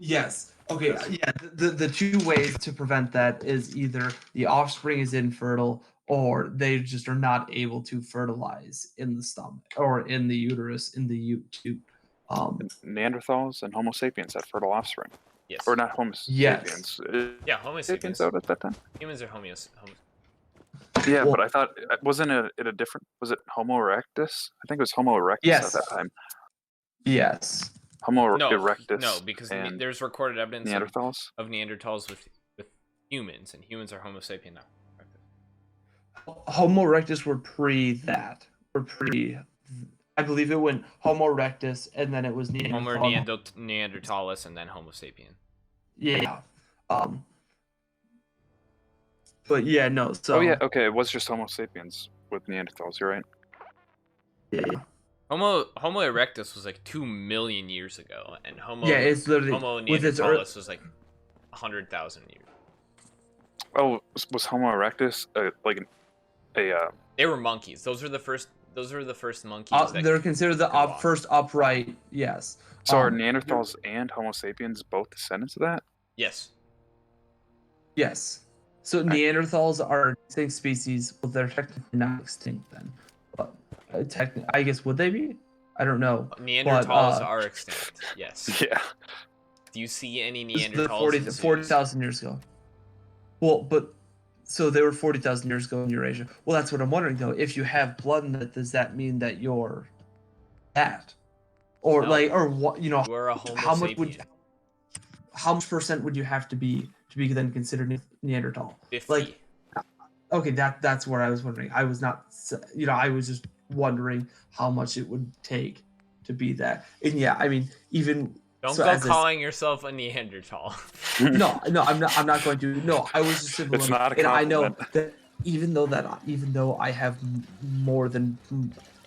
Yes. Okay. Yeah. The two ways to prevent that is either the offspring is infertile or they just are not able to fertilize in the stomach or in the uterus in the tube. Neanderthals and Homo sapiens had fertile offspring. yes. Or not Homo Yes. sapiens. Yeah, Homo Sapiens sapiens. out at that time? Humans are homios. Yeah, Well- but I thought, wasn't it a different, was it Homo erectus? I think it was Homo erectus Yes. at that time. Yes. Homo No, erectus no, because and there's recorded evidence Neanderthals. of Neanderthals with humans, and humans are Homo sapien now. Homo erectus were pre that. Were pre. I believe it went Homo erectus and then it was Homo Neanderthal. neanderthalis, and then Homo sapien. Yeah. But yeah, no. So. Oh yeah, okay, it was just Homo sapiens with Neanderthals. You're right. Yeah. Homo erectus was like 2 million years ago, and Homo It's literally Homo with its neanderthalis was like 100,000 years. Oh, was Homo erectus like a They were monkeys. Those are the first monkeys. That they're considered the could walk. first upright. Yes. so are Neanderthals and Homo sapiens both descendants of that? Yes. Yes. So Neanderthals are extinct species. Well, they're technically not extinct then, but I guess would they be? I don't know. Neanderthals are extinct. Yes. Yeah. Do you see any This is the Neanderthals? in zoos? 40,000 years ago. Well, but so they were 40,000 years ago in Eurasia. Well, that's what I'm wondering though. If you have blood in it, does that mean that you're that, or No. like, or what? You know, We're a Homo how much sapien. would, how much percent would you have to be then considered Neanderthal? 50. Like, okay, that's where I was wondering. I was not, I was just wondering how much it would take to be that. And yeah, I mean, even Don't so go as calling yourself a Neanderthal. no, I'm not going to. No, I was just simply. It's not a and I know compliment. that even though I have more than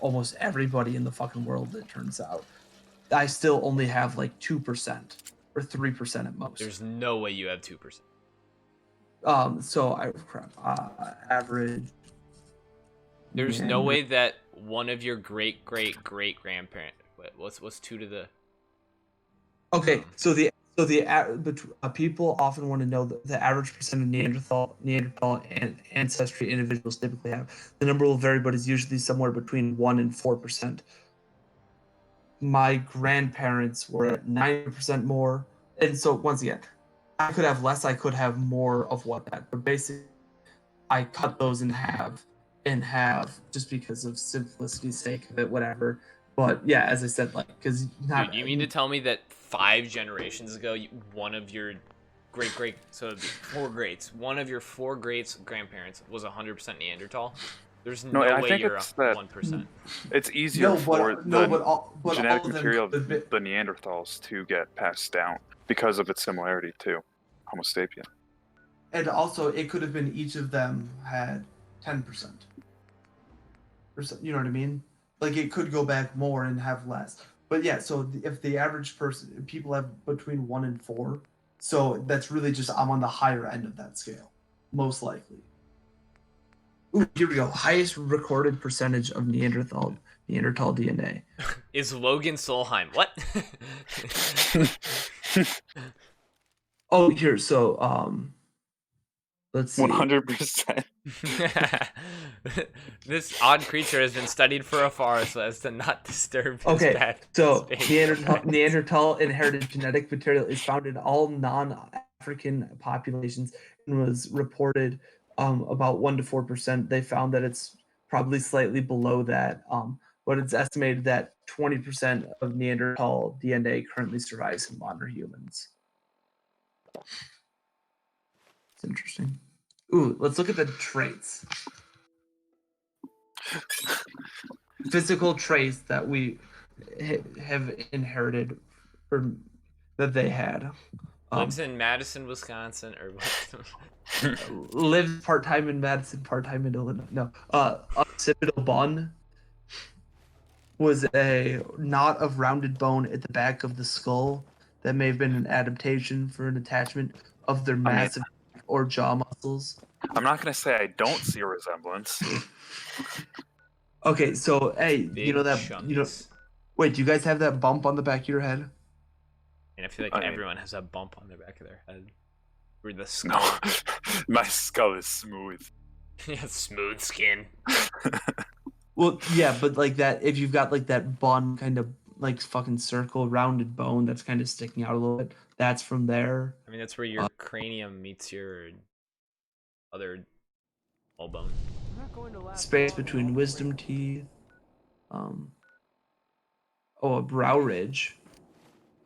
almost everybody in the fucking world, it turns out, I still only have like 2% or 3% at most. There's no way you have 2%. So average. There's no way that one of your great grandparent. What's 2 to the? Okay, so people often want to know the average percent of Neanderthal and ancestry individuals typically have. The number will vary, but is usually somewhere between 1% and 4%. My grandparents were at 90% more, and so once again, I could have less, I could have more of what that. But basically, I cut those in half, just because of simplicity's sake of it, whatever. But yeah, as I said, like, because Dude, you mean to tell me that 5 generations ago, one of your so it'd be 4 greats, one of your 4 greats grandparents was 100% Neanderthal? There's no I way think you're it's that 1%. it's easier for the but genetic all of them material of could the be- Neanderthals to get passed down because of its similarity to Homo sapien. And also, it could have been each of them had 10%. Or so, you know what I mean? Like, it could go back more and have less. But yeah, so if the average person, people have between 1 and 4, so that's really just, I'm on the higher end of that scale, most likely. Ooh, here we go. Highest recorded percentage of Neanderthal DNA. Is Logan Solheim? What? Oh, here, so, let's see. 100%. This odd creature has been studied for afar so as to not disturb his Okay, bed so space. Neanderthal inherited genetic material is found in all non-African populations and was reported about 1 to 4%. They found that it's probably slightly below that but it's estimated that 20% of Neanderthal DNA currently survives in modern humans. It's interesting. Ooh, let's look at the traits. Physical traits that we have inherited, or that they had. Lives in Madison, Wisconsin, or what? Lives part-time in Madison, part-time in Illinois. No. Occipital bun was a knot of rounded bone at the back of the skull that may have been an adaptation for an attachment of their massive or jaw muscles. I'm not gonna say I don't see a resemblance. Okay, so hey, Big you know that chunks. wait, do you guys have that bump on the back of your head? And I feel like everyone has a bump on the back of their head. Where the skull. No, my skull is smooth. Yeah, smooth skin. Well, yeah, but like that, if you've got like that bun kind of like fucking circle rounded bone that's kind of sticking out a little bit, that's from there. I mean, that's where your cranium meets your other whole bone. Space between wisdom teeth. Oh, a brow ridge.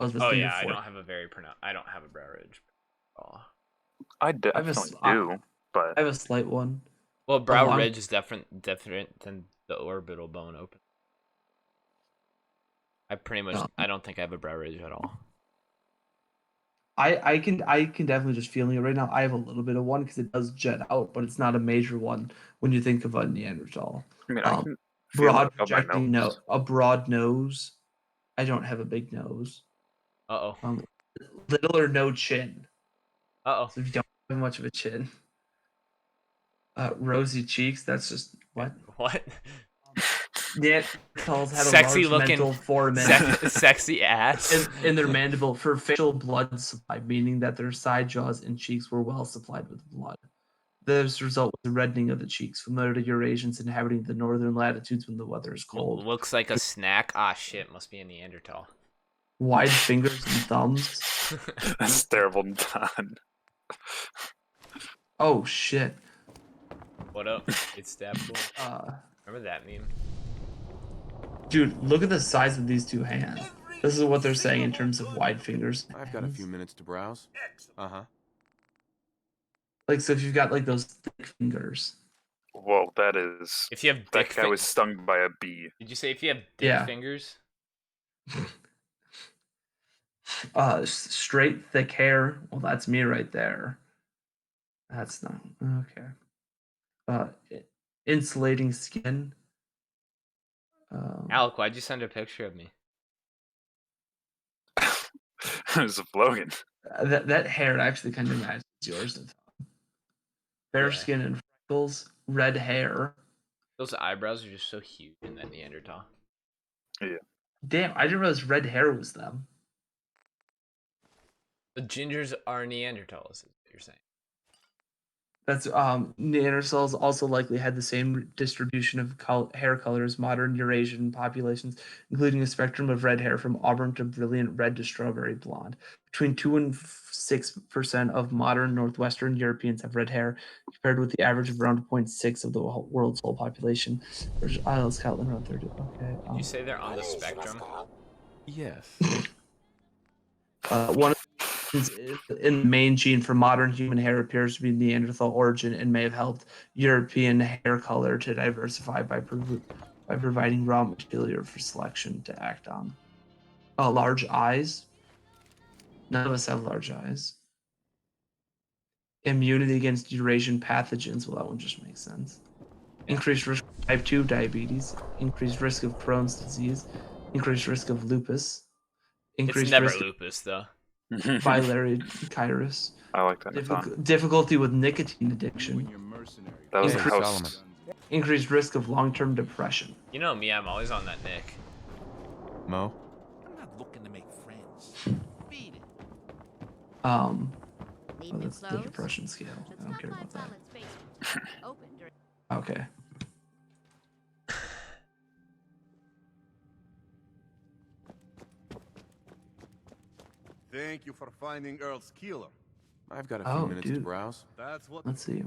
Oh yeah, I don't have a brow ridge. Oh. I definitely do, but I have a slight one. Well, brow ridge is different than the orbital bone open. I don't think I have a brow ridge at all. I can definitely just feeling it right now. I have a little bit of one because it does jet out, but it's not a major one when you think of a Neanderthal. I mean, I can feel broad it up my projecting nose. a broad nose. I don't have a big nose. Little or no chin. So if you don't have much of a chin. Rosy cheeks. That's just what? What? Neanderthals had sexy a large looking mental foramen, sexy ass in their mandible for facial blood supply, meaning that their side jaws and cheeks were well supplied with blood. This result was the reddening of the cheeks, familiar to Eurasians inhabiting the northern latitudes when the weather is cold. Looks like a snack. Ah, shit, must be a Neanderthal. Wide fingers and thumbs. That's terrible done. Oh shit. What up? It's that boy. Remember that meme? Dude, look at the size of these two hands. This is what they're saying in terms of wide fingers. I've got a few minutes to browse. Uh-huh. Like, so if you've got like those thick fingers. Whoa, that is. If you have that guy was stung by a bee. Did you say if you have dick fingers? Straight, thick hair. Well, that's me right there. That's not okay. Insulating skin. Alec, why'd you send a picture of me? It was of Logan. That hair actually kind of matches yours. Fair skin and freckles, red hair. Those eyebrows are just so huge in that Neanderthal. Yeah. Damn, I didn't realize red hair was them. The gingers are Neanderthals, is what you're saying. That's Neanderthals also likely had the same distribution of hair color as modern Eurasian populations, including a spectrum of red hair from auburn to brilliant red to strawberry blonde. Between 2 and 6% of modern Northwestern Europeans have red hair, compared with the average of around 0.6 of the world's whole population. There's Isle of Scotland around 30. Okay. Did you say they're on the spectrum? Yes. One in the main gene for modern human hair appears to be Neanderthal origin and may have helped European hair color to diversify by providing raw material for selection to act on. Large eyes. None of us have large eyes. Immunity against Eurasian pathogens. Well, that one just makes sense. Increased risk of type 2 diabetes. Increased risk of Crohn's disease. Increased risk of lupus. It's never lupus, though. Biliary chirus. I like that. Difficulty with nicotine addiction. That was Solomon. Increased risk of long-term depression. You know me, I'm always on that Nick. Mo? I'm not looking to make friends. Beat it. Oh, that's the depression scale. I don't care about that. Okay. Thank you for finding Earl's killer. I've got a few minutes to browse. That's what. Let's see.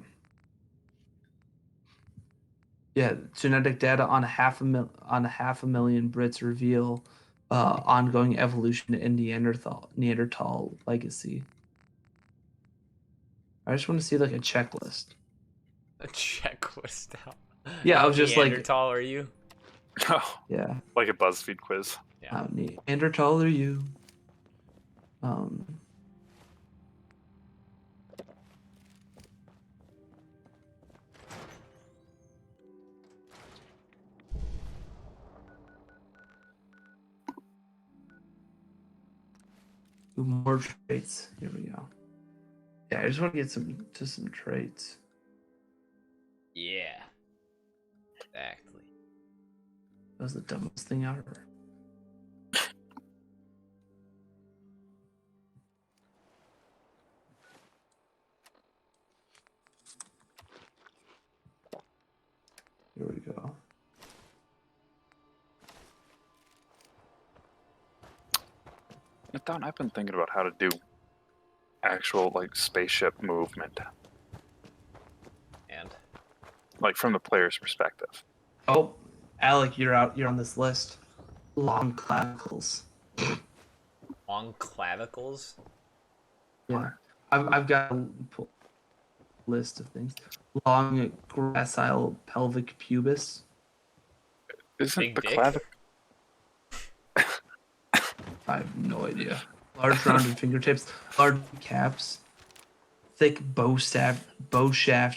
Yeah, genetic data on a half a million Brits reveal ongoing evolution in Neanderthal legacy. I just want to see like a checklist. A checklist out. Yeah, I How was just like, Neanderthal are you? Oh, yeah, like a BuzzFeed quiz. Yeah. how Neanderthal are you? Um, more traits. Here we go. Yeah, I just want to get some traits. Yeah. Exactly. That was the dumbest thing ever. Here we go. I've been thinking about how to do actual like spaceship movement, And like from the player's perspective. Oh, Alec, you're out. You're on this list. Long clavicles. long clavicles. Yeah, I've got a list of things. Long gracile pelvic pubis. Isn't Big the dick? clavicle? I have no idea. Large rounded fingertips, large caps, thick bow shaft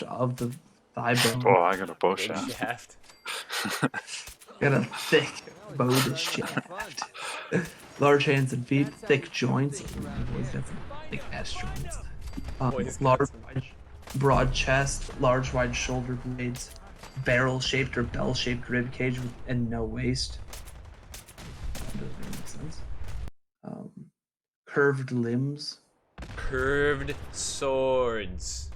of the thigh bone. Oh, I got a bow Big shaft. shaft. Got a thick bowed shaft. Large hands and feet, thick joints. My boy's got some thick ass joints. Boy's got Large, some- broad chest, large, wide shoulder blades, barrel-shaped or bell-shaped rib cage and no waist. That doesn't really make sense. Curved limbs, Curved swords.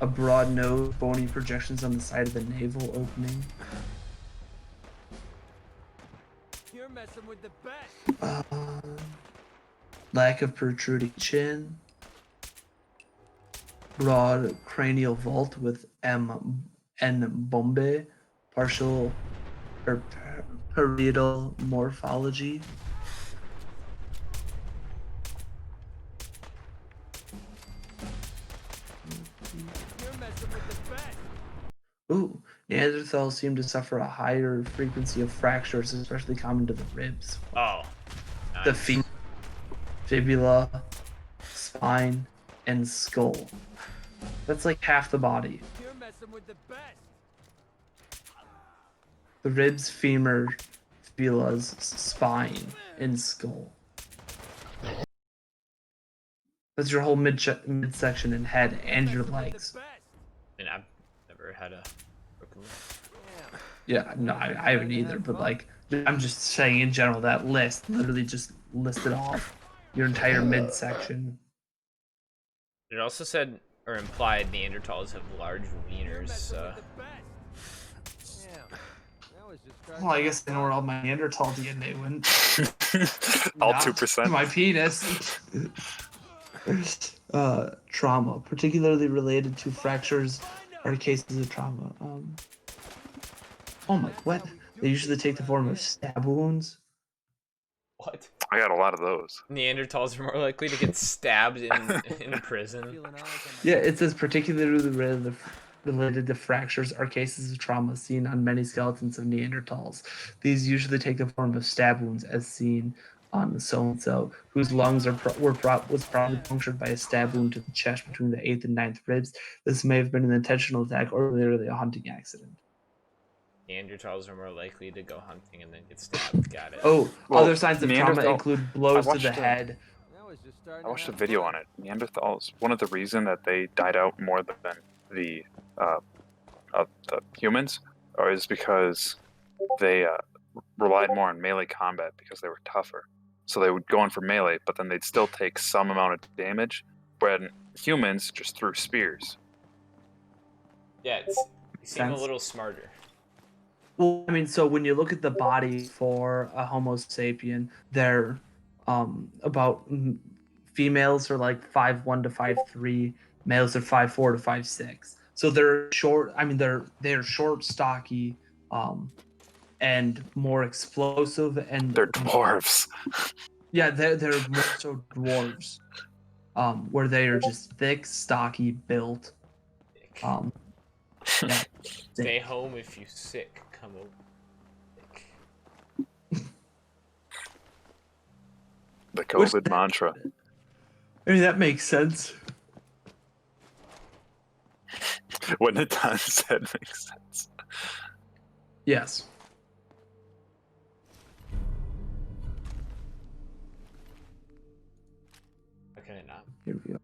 a broad nose, bony projections on the side of the navel opening. You're messing with the best. Lack of protruding chin. Broad cranial vault with bombe, partial or parietal morphology. You're messing with the best. Ooh, Neanderthals seem to suffer a higher frequency of fractures, especially common to the ribs. Oh. The Nice. feet, fibula, spine, and skull. That's like half the body. You're messing with the best. The ribs, femur, fibulas, spine, and skull. That's your whole midsection and head and your legs. I mean, I've never had a broken leg. Yeah, no, I haven't either, but like, I'm just saying in general, that list literally just listed off your entire midsection. It also said or implied Neanderthals have large wieners. Well, I guess I know where all my Neanderthal DNA went. All Not 2%. my penis. Trauma, particularly related to fractures or cases of trauma. Oh my, what? They usually take the form of stab wounds. What? I got a lot of those. Neanderthals are more likely to get stabbed in prison. Yeah, it says particularly related to fractures or cases of trauma seen on many skeletons of Neanderthals. These usually take the form of stab wounds, as seen on so-and-so, whose lungs was probably punctured by a stab wound to the chest between the 8th and 9th ribs. This may have been an intentional attack or literally a hunting accident. Neanderthals are more likely to go hunting and then get stabbed. Got it. Oh, Well, other signs of trauma Neanderthal- include blows to the head. I watched a video on it. Neanderthals. One of the reason that they died out more than the humans, is because they relied more on melee combat because they were tougher. So they would go in for melee, but then they'd still take some amount of damage. When humans just threw spears. Yeah, you seem a little smarter. Well, I mean, so when you look at the body for a Homo sapien, they're about females are like 5'1" to 5'3", males are 5'4" to 5'6". So they're short. I mean, they're short, stocky, and more explosive. And They're dwarves. yeah, they're more so dwarves. Where they are just thick, stocky, built. Yeah. Stay home if you sick. Come over. The COVID mantra. I mean, that makes sense. When the time said makes sense. Yes. How can it not? Here we go.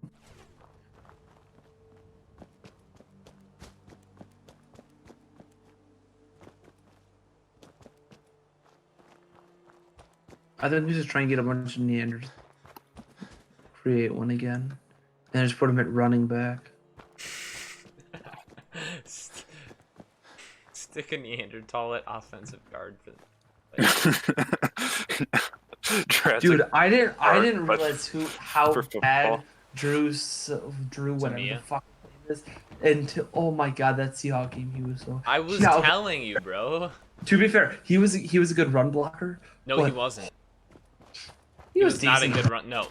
I think we just try and get a bunch of Neanders. Create one again. And just put them at running back. Stick a Neanderthal at offensive guard for Dude, I didn't realize how bad Drew whatever the fuck his name is until oh my god, that Seahawk game he was so. I was telling you, bro. To be fair, he was a good run blocker. No, he wasn't. He was not a good run. No.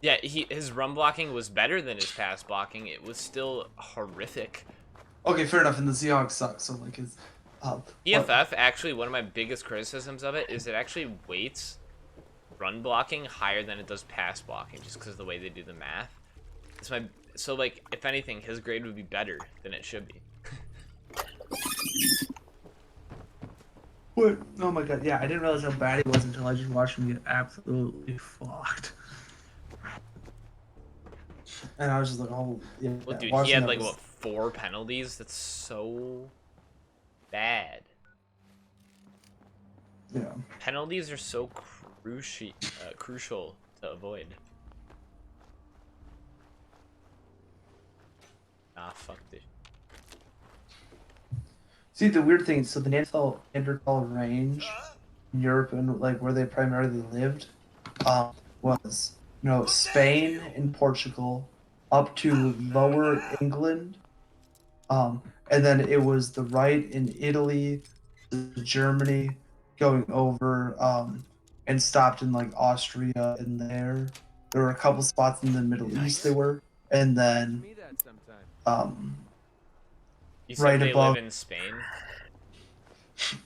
Yeah, his run blocking was better than his pass blocking. It was still horrific. Okay, fair enough. And the Seahawks suck. So like his PFF actually one of my biggest criticisms of it is it actually weights run blocking higher than it does pass blocking just because of the way they do the math. So like if anything, his grade would be better than it should be. What? Oh my god! Yeah, I didn't realize how bad he was until I just watched him get absolutely fucked. And I was just like, oh yeah. Well, dude, he had like what 4 penalties? That's so bad. Yeah. Penalties are so crucial to avoid. Ah, fuck this. See, the weird thing, so the Neanderthal range in Europe and like where they primarily lived, was Spain and Portugal, up to Lower England, and then it was the right in Italy, Germany, going over, and stopped in like Austria and there. There were a couple spots in the Middle East they were, and then You said right they above. live in Spain?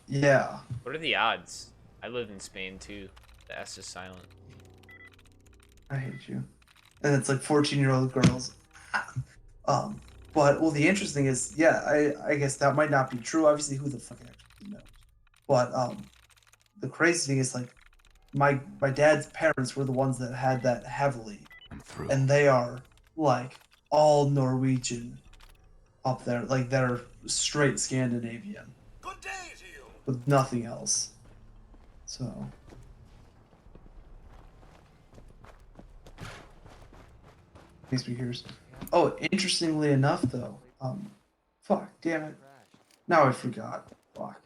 Yeah. What are the odds? I lived in Spain too. The S is silent. I hate you. And it's like 14-year-old girls. But well, the interesting is, yeah, I guess that might not be true. Obviously, who the fuck actually knows? But the crazy thing is like, my dad's parents were the ones that had that heavily, and they are like all Norwegian up there, like they're straight Scandinavian. Good day to you. With nothing else. So. Makes me curious. Oh, interestingly enough, though, fuck, damn it. Now I forgot. Fuck.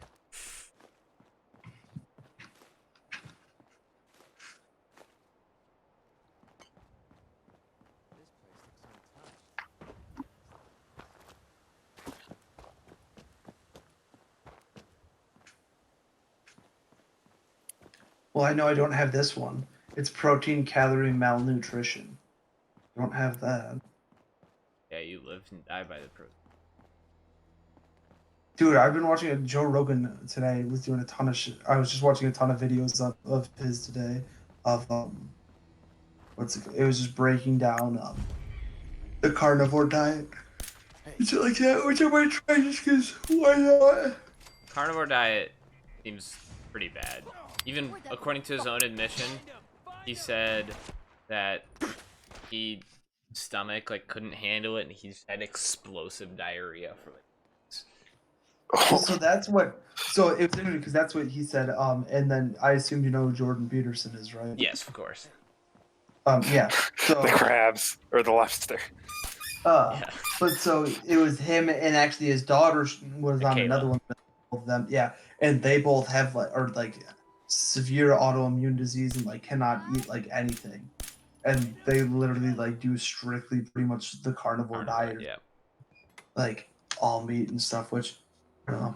Well, I know I don't have this one. It's protein, calorie, malnutrition. I don't have that. Yeah, you live and die by the protein. Dude, I've been watching a Joe Rogan today. Was doing a ton of shit. I was just watching a ton of videos of his today. Of it was just breaking down the carnivore diet. It's like that, which I might try just because why not? Carnivore diet seems pretty bad. Even according to his own admission, he said that he stomach like couldn't handle it and he's had explosive diarrhea for like So that's what. So it's interesting because that's what he said. And then I assume you know who Jordan Peterson is, right? Yes, of course. Yeah. So the crabs or the lobster. Yeah. But so it was him and actually his daughter was on Kayla. another one of them. Yeah, and they both have like severe autoimmune disease and like cannot eat like anything, and they literally like do strictly pretty much the carnivore diet. Yeah. Like all meat and stuff, which I don't know.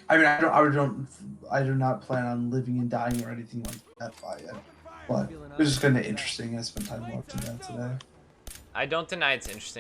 I mean, I do not plan on living and dying or anything like that by it. But it was just kind of interesting. I spent time watching that today. I don't deny it's interesting.